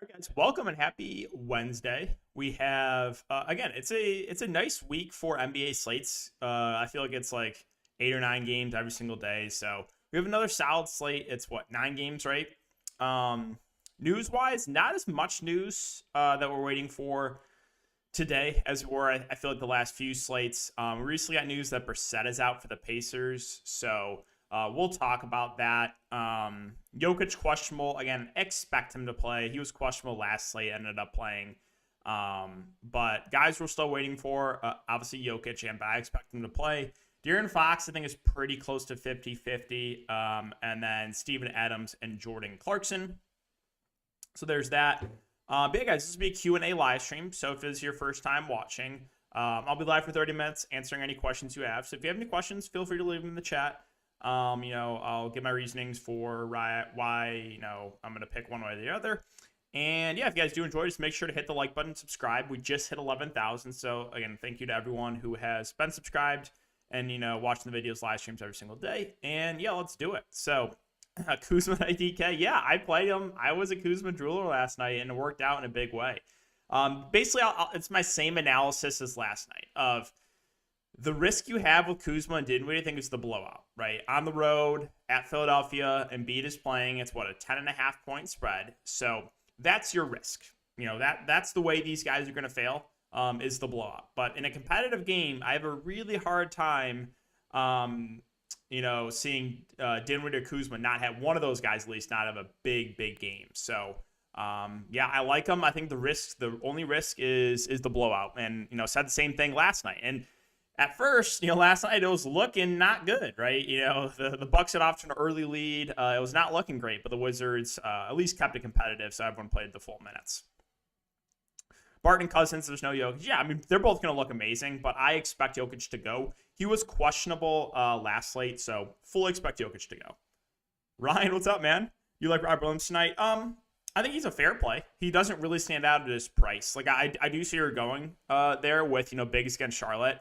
All right, guys, welcome and happy Wednesday. We have again, it's a nice week for NBA slates. I feel like it's like 8 or 9 games every single day. So we have another solid slate. It's what 9 games, right? Um, News wise, not as much news that we're waiting for today as were I feel like the last few slates. We recently got news that Brissett is out for the Pacers, so we'll talk about that. Jokic questionable again. Expect him to play. He was questionable last slate, ended up playing. But guys, we're still waiting for obviously Jokic, but I expect him to play. De'Aaron Fox, I think, is pretty close to 50-50. And then Steven Adams and Jordan Clarkson. So there's that. But yeah, guys, this will be a Q&A live stream. So if it's your first time watching, I'll be live for 30 minutes answering any questions you have. So if you have any questions, feel free to leave them in the chat. I'll give my reasonings for why, I'm going to pick one way or the other. And yeah, if you guys do enjoy, just make sure to hit the like button, subscribe. We just hit 11,000. So again, thank you to everyone who has been subscribed and, watching the videos, live streams every single day. And yeah, let's do it. So Kuzma IDK. Yeah, I played him. I was a Kuzma drooler last night and it worked out in a big way. Basically, it's my same analysis as last night of the risk you have with Kuzma and Dinwiddie, I think, is the blowout, right? On the road at Philadelphia, Embiid is playing. It's what, a 10.5-point spread. So that's your risk. That's the way these guys are going to fail, is the blowout. But in a competitive game, I have a really hard time, seeing Dinwiddie or Kuzma not have one of those guys at least not have a big game. So yeah, I like them. I think the only risk is the blowout. And said the same thing last night. And at first, last night it was looking not good, right? The Bucks had off to an early lead. It was not looking great, but the Wizards at least kept it competitive, so everyone played the full minutes. Barton Cousins, there's no Jokic. Yeah, I mean, they're both going to look amazing, but I expect Jokic to go. He was questionable last slate, so fully expect Jokic to go. Ryan, what's up, man? You like Robert Williams tonight? I think he's a fair play. He doesn't really stand out at his price. Like, I do see her going there with, bigs against Charlotte.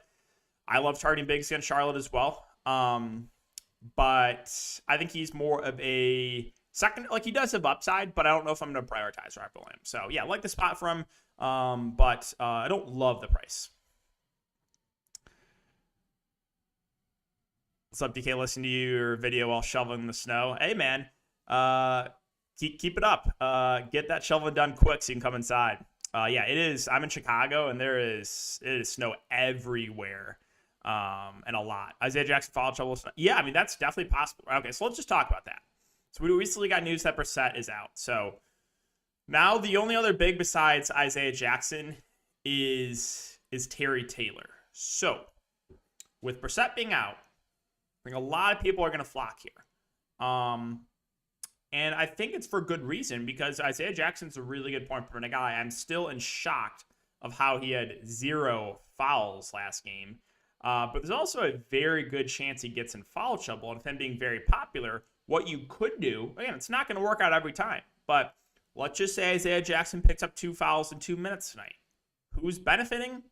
I love targeting bigs against Charlotte as well. But I think he's more of a second, like he does have upside, but I don't know if I'm going to prioritize Robert Williams. So yeah, I like the spot for him. But I don't love the price. What's up, DK? Listen to your video while shoveling the snow. Hey, man, keep it up. Get that shoveling done quick so you can come inside. Yeah, it is. I'm in Chicago, and it is snow everywhere. And a lot. Isaiah Jackson foul trouble. Yeah, I mean, that's definitely possible. Okay, so let's just talk about that. So we recently got news that Brissett is out. So now the only other big besides Isaiah Jackson is Terry Taylor. So with Brissett being out, I think a lot of people are going to flock here. And I think it's for good reason because Isaiah Jackson's a really good point per minute guy. I'm still in shock of how he had 0 fouls last game. But there's also a very good chance he gets in foul trouble. And with him being very popular, what you could do, again, it's not going to work out every time. But let's just say Isaiah Jackson picks up 2 fouls in 2 minutes tonight. Who's benefiting?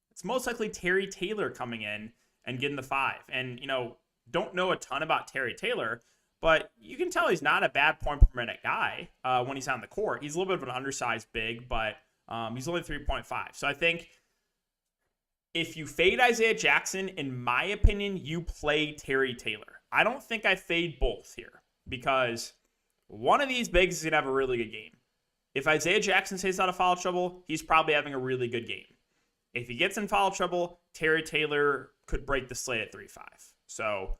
It's most likely Terry Taylor coming in and getting the 5. And, don't know a ton about Terry Taylor, but you can tell he's not a bad point per minute guy when he's on the court. He's a little bit of an undersized big, but he's only 3.5. So I think if you fade Isaiah Jackson, in my opinion, you play Terry Taylor. I don't think I fade both here because one of these bigs is going to have a really good game. If Isaiah Jackson stays out of foul trouble, he's probably having a really good game. If he gets in foul trouble, Terry Taylor could break the slate at 3-5. So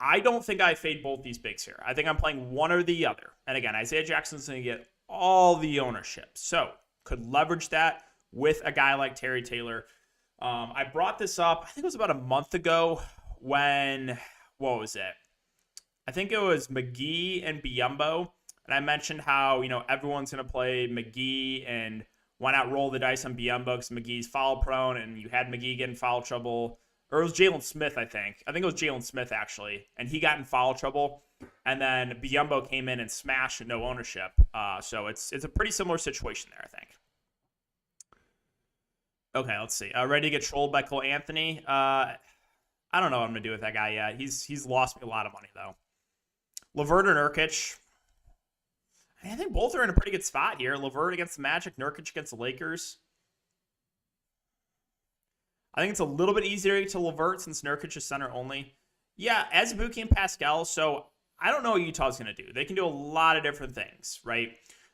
I don't think I fade both these bigs here. I think I'm playing one or the other. And again, Isaiah Jackson's going to get all the ownership. So could leverage that with a guy like Terry Taylor. I brought this up, I think it was about a month ago when, what was it? I think it was McGee and Biyombo. And I mentioned how, everyone's going to play McGee and why not roll the dice on Biyombo because McGee's foul prone and you had McGee get in foul trouble. Or it was Jalen Smith, I think. I think it was Jalen Smith, actually. And he got in foul trouble. And then Biyombo came in and smashed with no ownership. So it's a pretty similar situation there, I think. Okay, let's see. Ready to get trolled by Cole Anthony? I don't know what I'm going to do with that guy yet. He's lost me a lot of money, though. LeVert or Nurkic? I think both are in a pretty good spot here. LeVert against the Magic, Nurkic against the Lakers. I think it's a little bit easier to get to LeVert since Nurkic is center only. Yeah, Azubuike and Pascal. So I don't know what Utah's going to do. They can do a lot of different things, right?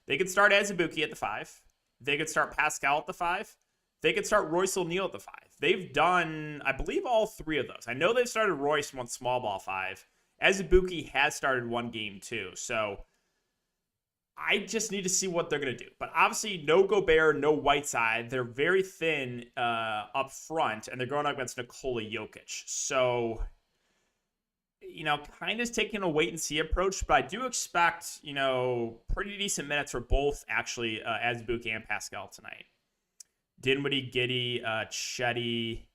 They could start Azubuike at the 5. They could start Pascal at the 5. They could start Royce O'Neal at the 5. They've done, I believe, all 3 of those. I know they've started Royce one small ball 5. Azubuike has started one game too. So I just need to see what they're going to do. But obviously, no Gobert, no Whiteside. They're very thin up front, and they're going up against Nikola Jokic. So, kind of taking a wait-and-see approach. But I do expect, pretty decent minutes for both, actually, Azubuike and Pascal tonight. Dinwiddie, Giddey, Chetty,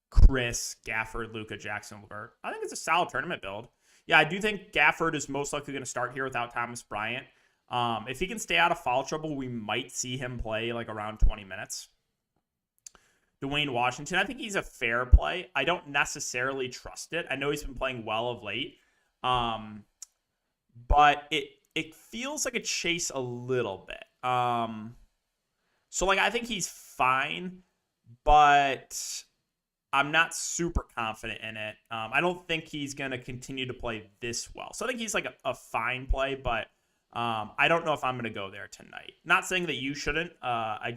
Chris, Gafford, Luka, Jackson, LeVert. I think it's a solid tournament build. Yeah, I do think Gafford is most likely going to start here without Thomas Bryant. If he can stay out of foul trouble, we might see him play like around 20 minutes. Dwayne Washington, I think he's a fair play. I don't necessarily trust it. I know he's been playing well of late. But it feels like a chase a little bit. So I think he's fine, but I'm not super confident in it. I don't think he's going to continue to play this well. So I think he's like a fine play, but I don't know if I'm going to go there tonight. Not saying that you shouldn't. I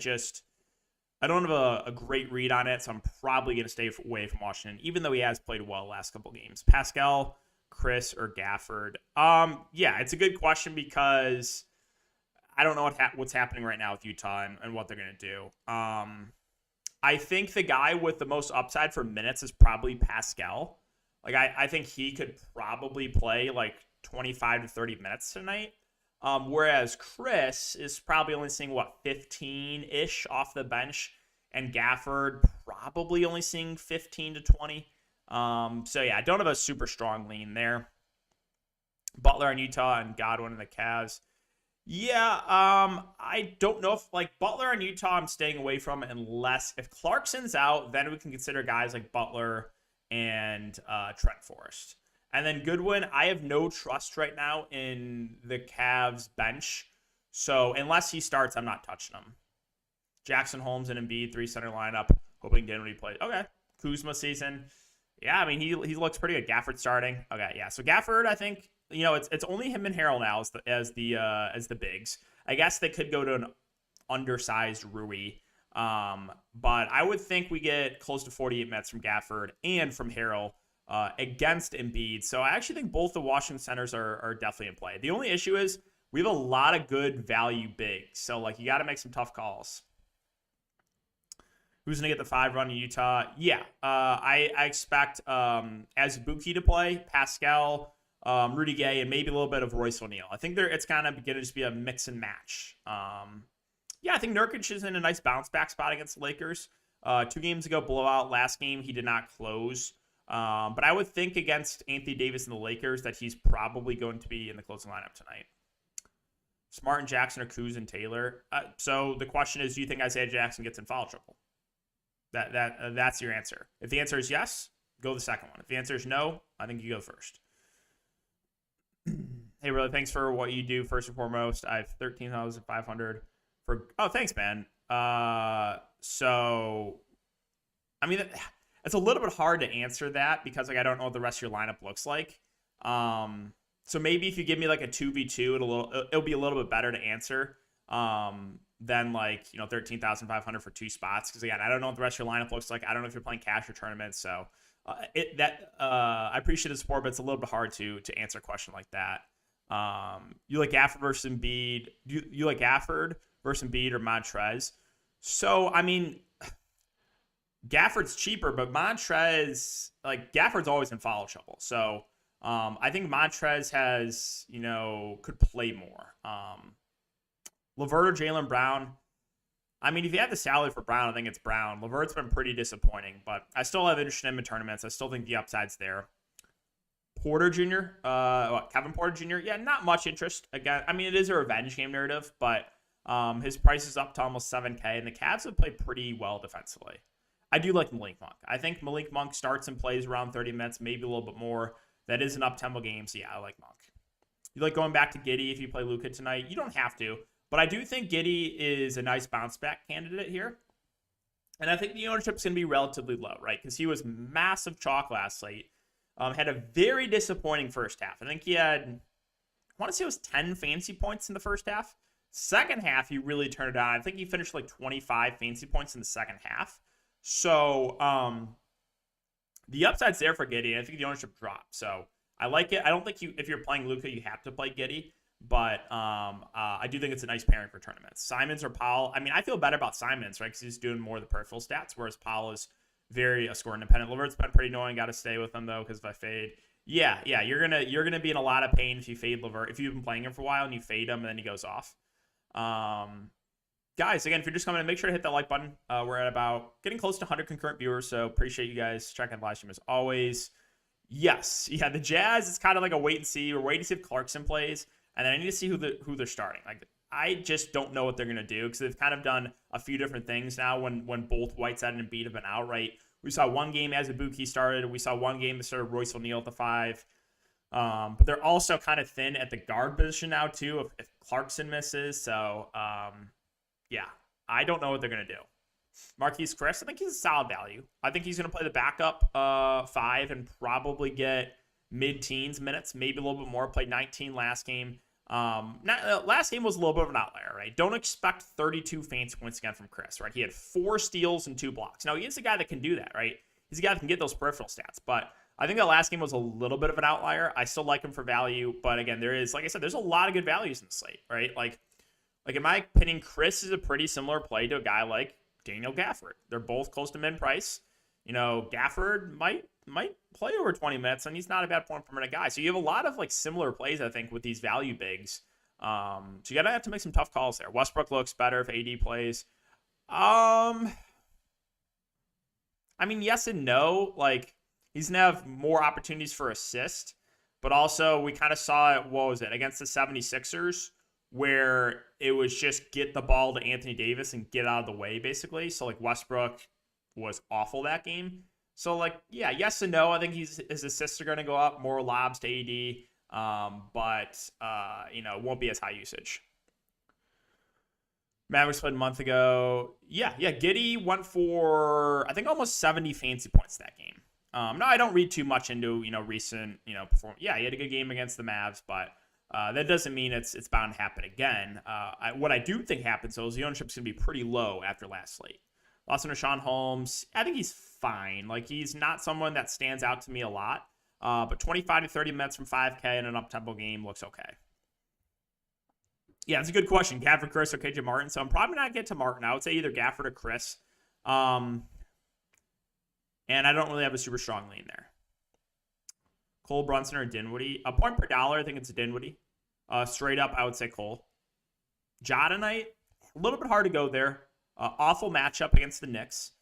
don't have a great read on it, so I'm probably going to stay away from Washington, even though he has played well the last couple games. Pascal, Chris, or Gafford? Yeah, it's a good question because I don't know what's happening right now with Utah and what they're going to do. I think the guy with the most upside for minutes is probably Pascal. I think he could probably play 25 to 30 minutes tonight. Whereas Chris is probably only seeing 15-ish off the bench, and Gafford probably only seeing 15 to 20. So yeah, I don't have a super strong lean there. Butler in Utah and Godwin in the Cavs. Yeah, I don't know if Butler and Utah I'm staying away from unless if Clarkson's out, then we can consider guys like Butler and Trent Forrest. And then Goodwin, I have no trust right now in the Cavs bench. So unless he starts, I'm not touching him. Jackson Holmes and Embiid, 3 center lineup, hoping Dinwiddie plays. Okay, Kuzma season. Yeah, I mean he looks pretty good. Gafford starting. Okay, yeah. So Gafford, I think it's only him and Harrell now as the bigs. I guess they could go to an undersized Rui. But I would think we get close to 48 minutes from Gafford and from Harrell against Embiid. So I actually think both the Washington centers are definitely in play. The only issue is we have a lot of good value bigs. So you got to make some tough calls. Who's going to get the 5 run in Utah? Yeah, I expect Azubuike to play, Pascal, Rudy Gay, and maybe a little bit of Royce O'Neal. I think it's kind of going to just be a mix and match. Yeah, I think Nurkic is in a nice bounce back spot against the Lakers. 2 games ago, blowout. Last game, he did not close. But I would think against Anthony Davis and the Lakers that he's probably going to be in the closing lineup tonight. Smart and Jackson or Kuz and Taylor. So the question is, do you think Isaiah Jackson gets in foul trouble? That's your answer. If the answer is yes, go the second one. If the answer is no, I think you go first. Hey, really, thanks for what you do. First and foremost, I have 13,500 for. Oh, thanks, man. So, I mean, it's a little bit hard to answer that because I don't know what the rest of your lineup looks like. So maybe if you give me a 2v2, it'll be a little bit better to answer. Than 13,500 for 2 spots. Because again, I don't know what the rest of your lineup looks like. I don't know if you're playing cash or tournaments. So I appreciate the support, but it's a little bit hard to answer a question like that. You like Gafford versus Embiid? You like Gafford versus Embiid or Montrez? So I mean, Gafford's cheaper, but Montrez, Gafford's always in foul trouble. So I think Montrez has could play more. LeVert or Jaylen Brown? I mean, if you had the salary for Brown, I think it's Brown. LeVert's been pretty disappointing, but I still have interest in him in tournaments. I still think the upside's there. Porter Jr., Kevin Porter Jr., yeah, not much interest. Again, I mean, it is a revenge game narrative, but his price is up to almost 7K, and the Cavs have played pretty well defensively. I do like Malik Monk. I think Malik Monk starts and plays around 30 minutes, maybe a little bit more. That is an up-tempo game, so yeah, I like Monk. You like going back to Giddey if you play Luka tonight? You don't have to, but I do think Giddey is a nice bounce back candidate here. And I think the ownership is going to be relatively low, right? Because he was massive chalk last slate. Had a very disappointing first half. I think he had, I want to say it was 10 fantasy points in the first half. Second half, he really turned it on. I think he finished like 25 fantasy points in the second half. So the upside's there for Giddey. I think the ownership dropped. So I like it. I don't think if you're playing Luka, you have to play Giddey. But I do think it's a nice pairing for tournaments. Simons or Powell. I mean, I feel better about Simons, right? Because he's doing more of the peripheral stats, whereas Powell is very score independent. Levert's been pretty annoying. Got to stay with him though, because if I fade, yeah, you're gonna be in a lot of pain if you fade Levert. If you've been playing him for a while and you fade him and then he goes off. Guys, again, if you're just coming in, make sure to hit that like button. We're at about getting close to 100 concurrent viewers, so appreciate you guys checking the live stream as always. Yes, yeah, the Jazz is kind of like a wait and see. We're waiting to see if Clarkson plays. And then I need to see who they're starting. Like, I just don't know what they're going to do because they've kind of done a few different things now when both Whiteside and Embiid have been out, right? We saw one game as Ibuki started. We saw one game that started Royce O'Neal at the 5. But they're also kind of thin at the guard position now, too, if Clarkson misses. So, yeah, I don't know what they're going to do. Marquise Chris, I think he's a solid value. I think he's going to play the backup 5 and probably get mid-teens minutes, maybe a little bit more. Played 19 last game. Last game was a little bit of an outlier, right? Don't expect 32 fantasy points again from Chris, right? He had 4 steals and 2 blocks. Now, he's a guy that can do that, right? He's a guy that can get those peripheral stats, but I think that last game was a little bit of an outlier. I still like him for value, but again, there is, like I said, there's a lot of good values in the slate, right? Like in my opinion, Chris is a pretty similar play to a guy like Daniel Gafford. They're both close to mid-price. You know, Gafford might play over 20 minutes, and he's not a bad point per minute guy. So you have a lot of like similar plays, I think, with these value bigs. So you gotta have to make some tough calls there. Westbrook looks better if AD plays. I mean, yes and no. Like, he's gonna have more opportunities for assist, but also we kind of saw it, what was it, against the 76ers, where it was just get the ball to Anthony Davis and get out of the way, basically. So like Westbrook was awful that game. So, like, yeah, yes and no. I think his assists are going to go up, more lobs to AD, but it won't be as high usage. Mavericks played a month ago. Yeah, Giddey went for, I think, almost 70 fantasy points that game. No, I don't read too much into, recent, performance. Yeah, he had a good game against the Mavs, but that doesn't mean it's bound to happen again. What I do think happens, though, is the ownership's going to be pretty low after last slate. Lost on Rashawn Holmes. I think he's fine. Like, he's not someone that stands out to me a lot. But 25 to 30 minutes from 5K in an up-tempo game looks okay. Yeah, it's a good question. Gafford, Chris, or KJ Martin. So I'm probably not getting to Martin. I would say either Gafford or Chris. And I don't really have a super strong lean there. Cole, Brunson, or Dinwiddie. A point per dollar, I think it's Dinwiddie. Straight up, I would say Cole. Ja tonight, a little bit hard to go there. Awful matchup against the Knicks,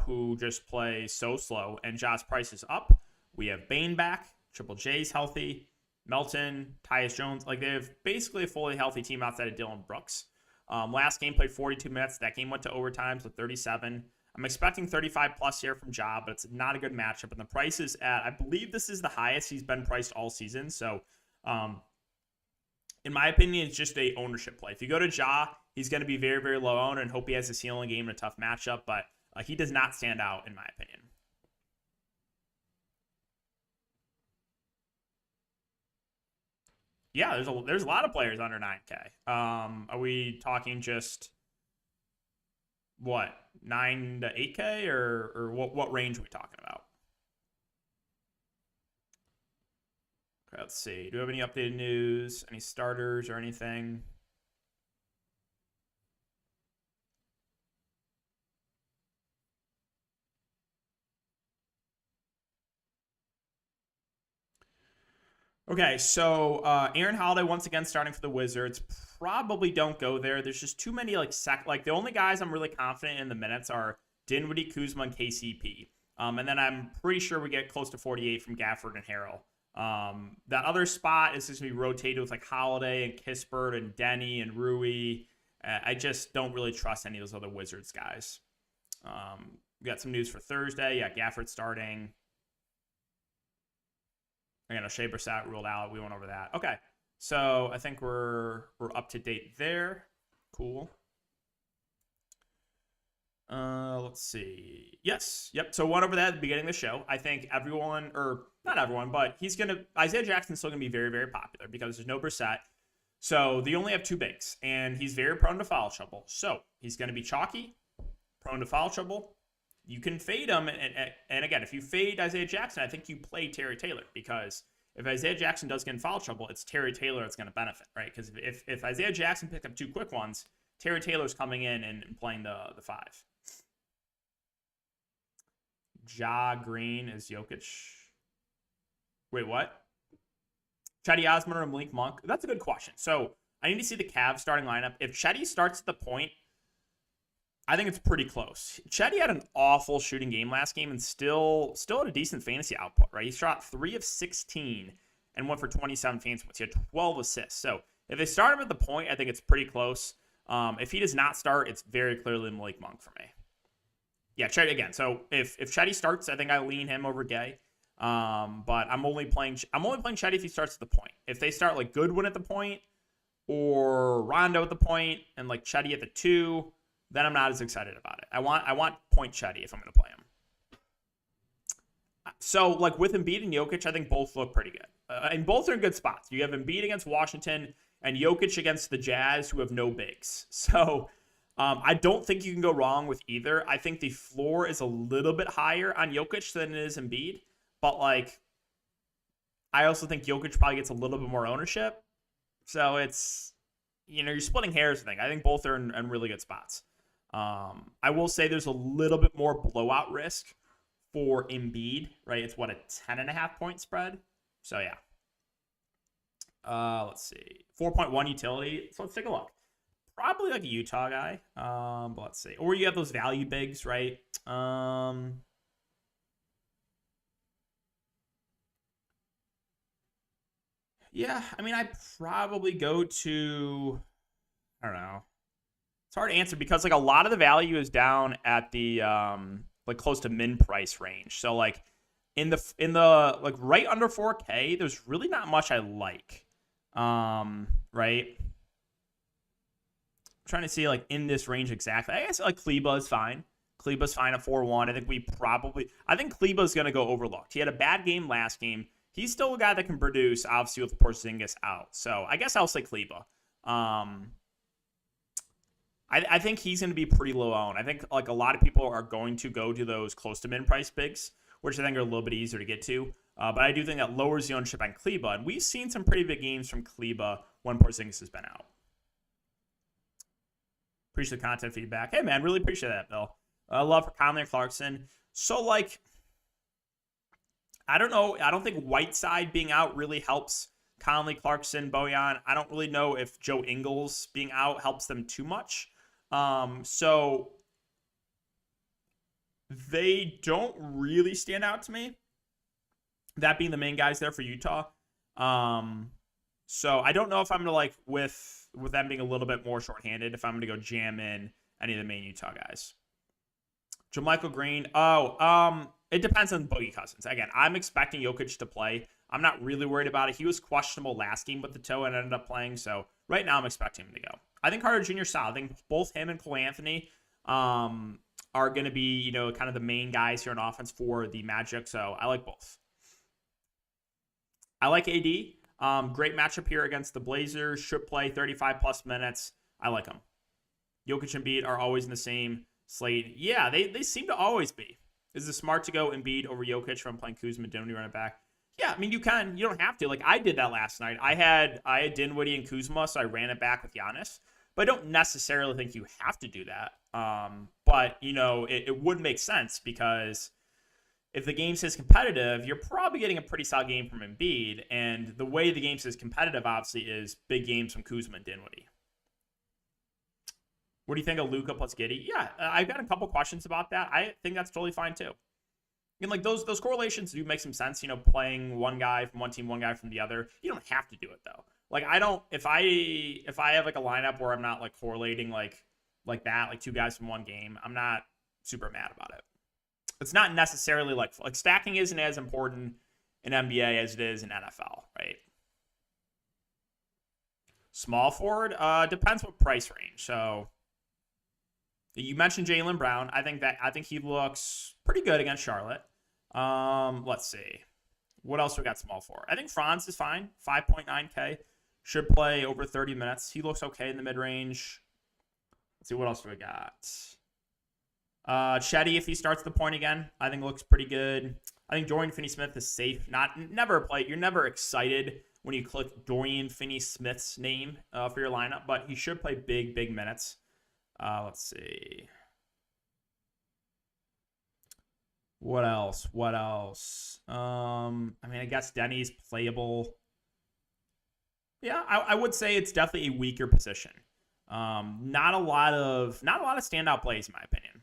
who just play so slow, and Ja's price is up. We have Bane back, Triple J's healthy, Melton, Tyus Jones. Like, they have basically a fully healthy team outside of Dylan Brooks. Last game played 42 minutes. That game went to overtime, so 37. I'm expecting 35 plus here from Ja, but it's not a good matchup. And the price is at, I believe this is the highest he's been priced all season. So, in my opinion, it's just a ownership play. If you go to Ja, he's going to be very, very low owned and hope he has a ceiling game in a tough matchup, but he does not stand out in my opinion. Yeah, there's a lot of players under 9K. Are we talking just what, 9 to 8K, or what range are we talking about? Okay, let's see. Do we have any updated news? Any starters or anything? Okay, so Aaron Holiday once again starting for the Wizards. Probably don't go there. There's just too many like the only guys I'm really confident in the minutes are Dinwiddie, Kuzma, and KCP. And then I'm pretty sure we get close to 48 from Gafford and Harrell. That other spot is just going to be rotated with like Holiday and Kispert and Denny and Rui. I just don't really trust any of those other Wizards guys. We got some news for Thursday. Yeah, Gafford starting. Again, Shea Brissett ruled out. We went over that. Okay. So I think we're up to date there. Cool. Let's see. Yes. Yep. So one over that at the beginning of the show. I think everyone, or not everyone, but Isaiah Jackson's still gonna be very, very popular because there's no Brissett. So they only have two bigs, and he's very prone to foul trouble. So he's gonna be chalky, prone to foul trouble. You can fade him, and again, if you fade Isaiah Jackson, I think you play Terry Taylor, because if Isaiah Jackson does get in foul trouble, it's Terry Taylor that's going to benefit, right? Because if Isaiah Jackson picked up two quick ones, Terry Taylor's coming in and playing the five. Ja Green is Jokic. Wait, what? Chetty Osman or Malik Monk? That's a good question. So I need to see the Cavs starting lineup. If Chetty starts at the point, I think it's pretty close. Chetty had an awful shooting game last game and still had a decent fantasy output, right? He shot 3 of 16 and went for 27 fantasy points. He had 12 assists. So if they start him at the point, I think it's pretty close. If he does not start, it's very clearly Malik Monk for me. Yeah, Chetty again. So if Chetty starts, I think I lean him over Gay. But I'm only playing Chetty if he starts at the point. If they start like Goodwin at the point or Rondo at the point and like Chetty at the 2, then I'm not as excited about it. I want point Chetty if I'm going to play him. So like with Embiid and Jokic, I think both look pretty good. And both are in good spots. You have Embiid against Washington and Jokic against the Jazz, who have no bigs. So I don't think you can go wrong with either. I think the floor is a little bit higher on Jokic than it is Embiid. But like, I also think Jokic probably gets a little bit more ownership. So it's, you're splitting hairs, I think. I think both are in really good spots. I will say there's a little bit more blowout risk for Embiid, right? It's what, a 10.5 point spread? So yeah. Let's see. 4.1 utility. So let's take a look. Probably like a Utah guy. But let's see. Or you have those value bigs, right? Yeah, I mean, I'd probably go to, I don't know. It's hard to answer because like a lot of the value is down at the like close to min price range. So like in the like right under 4K, there's really not much I like. Right? I'm trying to see like in this range exactly. I guess like Kleba is fine. Kleba's fine at 4-1. I think Kleba's gonna go overlooked. He had a bad game last game. He's still a guy that can produce, obviously, with Porzingis out. So I guess I'll say Kleba. I think he's going to be pretty low owned. I think like a lot of people are going to go to those close to min price bigs, which I think are a little bit easier to get to. But I do think that lowers the ownership on Kleba. And we've seen some pretty big games from Kleba when Porzingis has been out. Appreciate the content feedback. Hey, man, really appreciate that, Bill. Love for Conley and Clarkson. So, like, I don't know. I don't think Whiteside being out really helps Conley, Clarkson, Bojan. I don't really know if Joe Ingles being out helps them too much. So they don't really stand out to me. That being the main guys there for Utah. So I don't know if I'm going to like with them being a little bit more shorthanded, if I'm going to go jam in any of the main Utah guys. JaMychal Green. It depends on Boogie Cousins. Again, I'm expecting Jokic to play. I'm not really worried about it. He was questionable last game with the toe and ended up playing. So right now I'm expecting him to go. I think Carter Jr. solid. I think both him and Cole Anthony are going to be, kind of the main guys here on offense for the Magic. So I like both. I like AD. Great matchup here against the Blazers. Should play 35 plus minutes. I like him. Jokic and Embiid are always in the same slate. Yeah, they seem to always be. Is it smart to go Embiid over Jokic from playing Kuzma and Dinwiddie running back? Yeah, I mean, you can. You don't have to. Like, I did that last night. I had Dinwiddie and Kuzma, so I ran it back with Giannis. But I don't necessarily think you have to do that. But, it would make sense because if the game says competitive, you're probably getting a pretty solid game from Embiid. And the way the game says competitive, obviously, is big games from Kuzma and Dinwiddie. What do you think of Luka plus Giddey? Yeah, I've got a couple questions about that. I think that's totally fine too. And like those correlations do make some sense. Playing one guy from one team, one guy from the other. You don't have to do it though. Like I don't. If I have like a lineup where I'm not like correlating like that, like two guys from one game, I'm not super mad about it. It's not necessarily like stacking isn't as important in NBA as it is in NFL, right? Small forward, depends what price range. So you mentioned Jaylen Brown. I think he looks pretty good against Charlotte. Let's see. What else we got small forward? I think Franz is fine. 5.9K. Should play over 30 minutes. He looks okay in the mid-range. Let's see, what else do we got? Chetty, if he starts the point again, I think looks pretty good. I think Dorian Finney-Smith is safe. Never play. You're never excited when you click Dorian Finney-Smith's name for your lineup, but he should play big minutes. Let's see. What else? I mean, I guess Denny's playable. Yeah, I would say it's definitely a weaker position. Not a lot of standout plays in my opinion.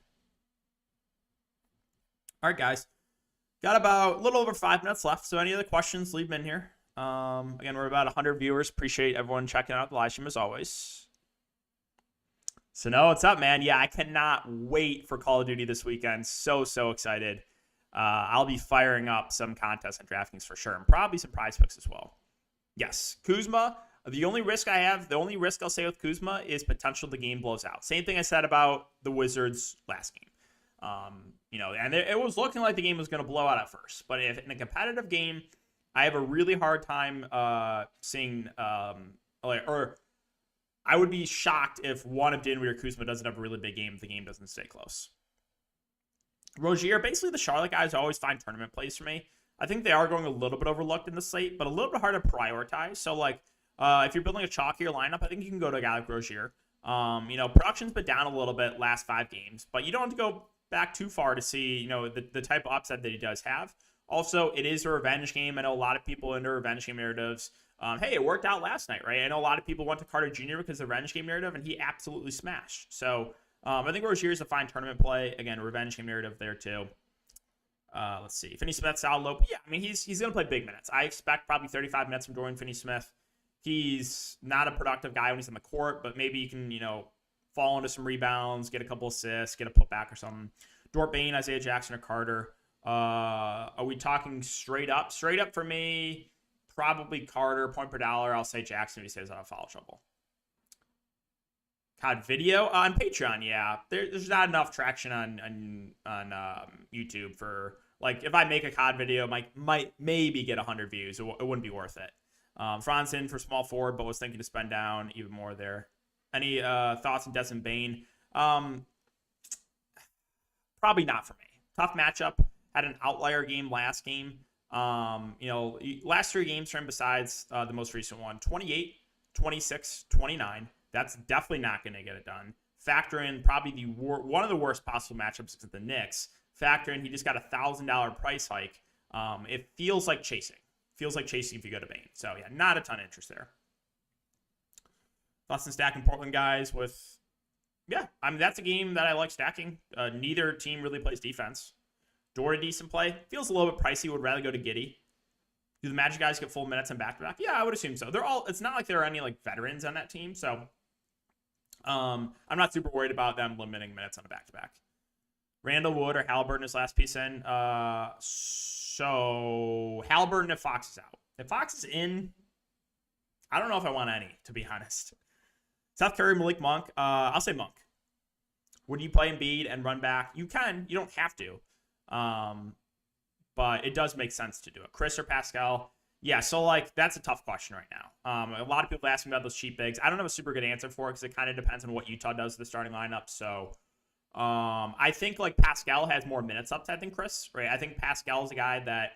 All right, guys. Got about a little over 5 minutes left, so any other questions, leave them in here. Again, we're about 100 viewers. Appreciate everyone checking out the live stream as always. So, no, what's up, man? Yeah, I cannot wait for Call of Duty this weekend. So excited. I'll be firing up some contests on DraftKings for sure, and probably some prize picks as well. Yes, Kuzma. The only risk I'll say with Kuzma is potential the game blows out. Same thing I said about the Wizards last game. And it was looking like the game was going to blow out at first. But if in a competitive game, I have a really hard time seeing, or I would be shocked if one of Dinwiddie or Kuzma doesn't have a really big game if the game doesn't stay close. Rozier, basically the Charlotte guys always find tournament plays for me. I think they are going a little bit overlooked in the slate, but a little bit hard to prioritize. So, if you're building a chalkier lineup, I think you can go to a guy like Rozier. Production's been down a little bit last 5 games, but you don't have to go back too far to see, the type of upside that he does have. Also, it is a revenge game. I know a lot of people into revenge game narratives. Hey, it worked out last night, right? I know a lot of people went to Carter Jr. because of the revenge game narrative, and he absolutely smashed. So, I think Rozier is a fine tournament play. Again, revenge game narrative there too. Let's see. Finney-Smith, Sal Lope. Yeah, I mean, he's going to play big minutes. I expect probably 35 minutes from Dorian Finney-Smith. He's not a productive guy when he's on the court, but maybe he can, fall into some rebounds, get a couple assists, get a putback or something. Dort Bain, Isaiah Jackson, or Carter. Are we talking straight up? Straight up for me, probably Carter. Point per dollar, I'll say Jackson if he stays out of foul trouble. COD video on Patreon, yeah. There's not enough traction on YouTube for, if I make a COD video, might maybe get 100 views. It wouldn't be worth it. Franz in for small forward, but was thinking to spend down even more there. Any thoughts on Desmond Bane? Probably not for me. Tough matchup. Had an outlier game last game. Last 3 games for him besides the most recent one. 28, 26, 29. That's definitely not going to get it done. Factor in probably one of the worst possible matchups against the Knicks. Factor in he just got a $1,000 price hike. It feels like chasing. Feels like chasing if you go to Bane. So, yeah, not a ton of interest there. Thoughts on stacking Portland guys with... Yeah, I mean, that's a game that I like stacking. Neither team really plays defense. Dort a decent play. Feels a little bit pricey. Would rather go to Giddey. Do the Magic guys get full minutes on back-to-back? Yeah, I would assume so. It's not like there are any, veterans on that team, so... I'm not super worried about them limiting minutes on a back-to-back. Randall Wood or Halliburton his last piece in. So Halliburton if Fox is out. If Fox is in, I don't know if I want any, to be honest. Seth Curry, Malik Monk. I'll say Monk. Would you play Embiid and run back? You can. You don't have to. But it does make sense to do it. Chris or Pascal? Yeah, so that's a tough question right now. A lot of people asking about those cheap bigs. I don't have a super good answer for it because it kind of depends on what Utah does to the starting lineup. So I think Pascal has more minutes upside than Chris, right? I think Pascal is a guy that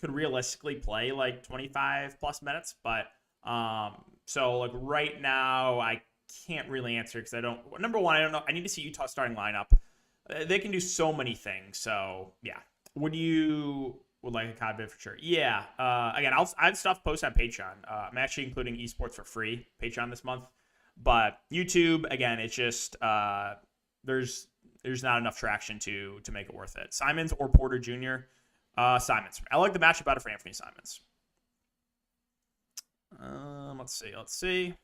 could realistically play 25 plus minutes, but right now I can't really answer because I don't. Number one, I don't know. I need to see Utah starting lineup. They can do so many things. So yeah, would like a COD bid for sure? Yeah. Again, I have stuff posted on Patreon. I'm actually including esports for free Patreon this month, but YouTube again, it's just there's not enough traction to make it worth it. Simons or Porter Jr. Simons. I like the matchup better for Anthony Simons. Let's see.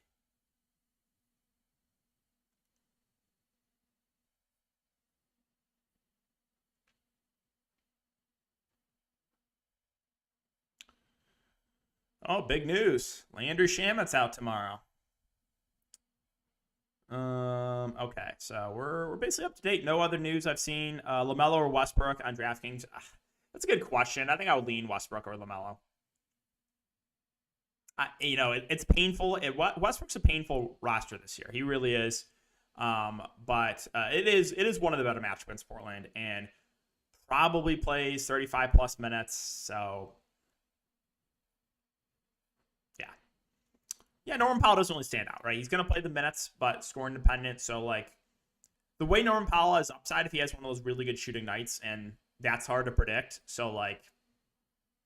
Oh, big news. Landry Shamet's out tomorrow. Okay, so we're basically up to date. No other news I've seen. LaMelo or Westbrook on DraftKings. That's a good question. I think I would lean Westbrook or LaMelo. It's painful. Westbrook's a painful roster this year. He really is. But it is one of the better matchups against Portland, and probably plays 35 plus minutes. So yeah, Norman Powell doesn't really stand out, right? He's gonna play the minutes, but scoring dependent. So like the way Norman Powell has upside if he has one of those really good shooting nights, and that's hard to predict. So like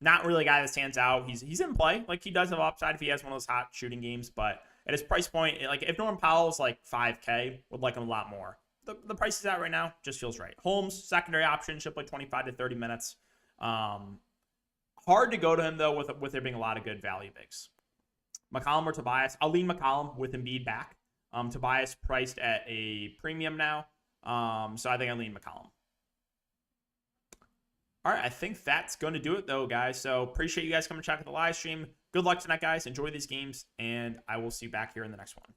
not really a guy that stands out. He's in play. Like he does have upside if he has one of those hot shooting games, but at his price point, like if Norman Powell's like 5K, would like him a lot more. The price he's at right now just feels right. Holmes, secondary option, should play 25 to 30 minutes. Hard to go to him though with there being a lot of good value bigs. McCollum or Tobias? I'll lean McCollum with Embiid back. Tobias priced at a premium now. So I think I lean McCollum. All right, I think that's going to do it, though, guys. So appreciate you guys coming to check out the live stream. Good luck tonight, guys. Enjoy these games, and I will see you back here in the next one.